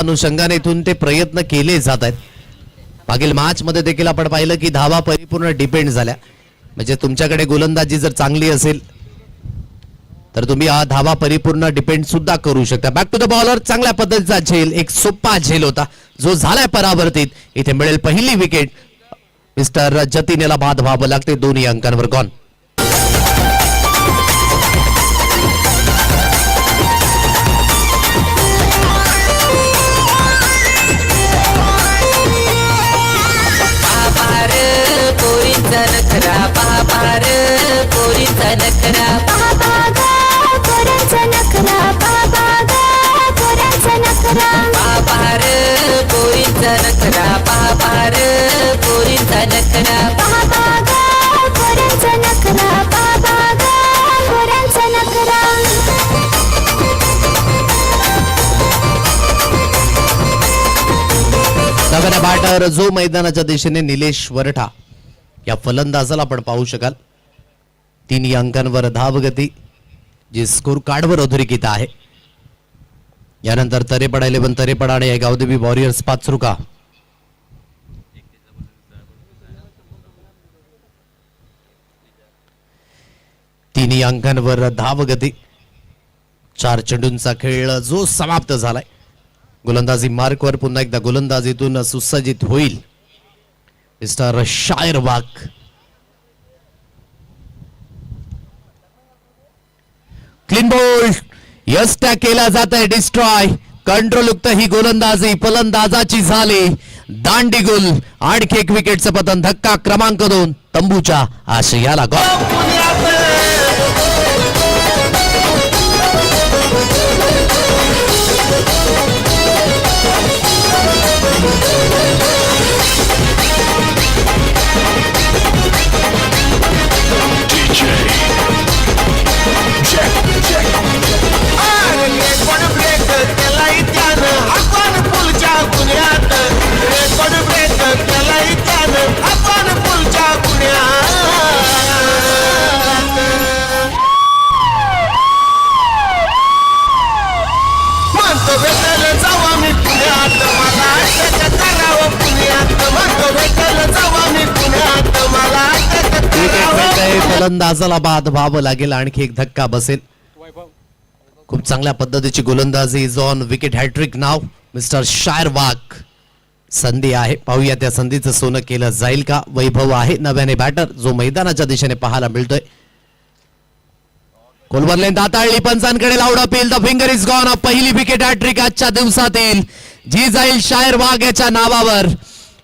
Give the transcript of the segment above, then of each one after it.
अनुषंगाने इथून ते प्रयत्न केले जात आहेत. मागील मॅच मध्ये देखील आपण पाहिलं की धावा परिपूर्ण डिपेंड झाल्या. म्हणजे तुमच्याकडे गोलंदाजी जर चांगली असेल तर तुम्ही हा धावा परिपूर्ण डिपेंड सुद्धा करू शकता. बॅक टू द बॉलर, चांगल्या पद्धतीचा झेल, एक सोपा झेल होता जो झालाय परावर्तित. इथे मिळेल पहिली विकेट. मिस्टर जतीन याला बाद व्हावं लागते. दोन्ही अंकांवर गॉन. नव्याने बॅटर जो मैदानाच्या दिशेने निलेश वरठा या फलंदाजाला आपण पाहू शकाल. 3 अंकांवर धावगती जी स्कोर कार्डवर अधोरेखित आहे. यानंतर तरेपडा 11 तरेपडा आणि गावदेवी वॉरियर्स 5 रुका. तिन्ही अंकांवर धावगती. 4 चेंडूंचा खेळ जो समाप्त झालाय. गोलंदाजी मार्कवर पुन्हा एकदा गोलंदाजीतून सुसज्जित होईल मिस्टर शायर वाघ. क्लीन बोल्ड यस्ट्या केला जात आहे. डिस्ट्रॉय कंट्रोलयुक्त ही गोलंदाजी फलंदाजाची झाली. दांडी गुल. आणखी एक विकेटचं पतन. धक्का क्रमांक 2 तंबूच्या आशयाला गॉल. फलंदाजाला बाद व्हावं लागेल. आणखी एक धक्का बसेल. खूप चांगल्या पद्धतीची गोलंदाजी इज ऑन विकेट. हॅट्रिक नाव मिस्टर शायर वाघ. संधी आहे, पाहूया त्या संधीचं सोनं केलं जाईल का. वैभव आहे नव्याने बॅटर जो मैदानाच्या दिशेने पाहायला मिळतोय. कोलवर दाताळली पंचांकडे loud appeal. The finger is gone. पहिली विकेट हॅट्रिक आजच्या दिवसातील जी जाईल शायर वाघ याच्या नावावर.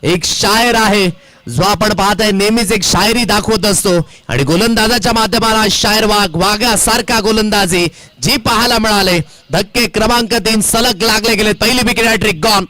एक शायर आहे जो आपण पाहताय नेहमीच एक शायरी दाखवत असतो आणि गोलंदाजाच्या माध्यमाला शायर वाघ वाघासारखा गोलंदाजी जी पाहायला मिळाले. धक्के क्रमांक 3 सलग लागले गेले. पहिली विकेट हॅट्रिक गॉन.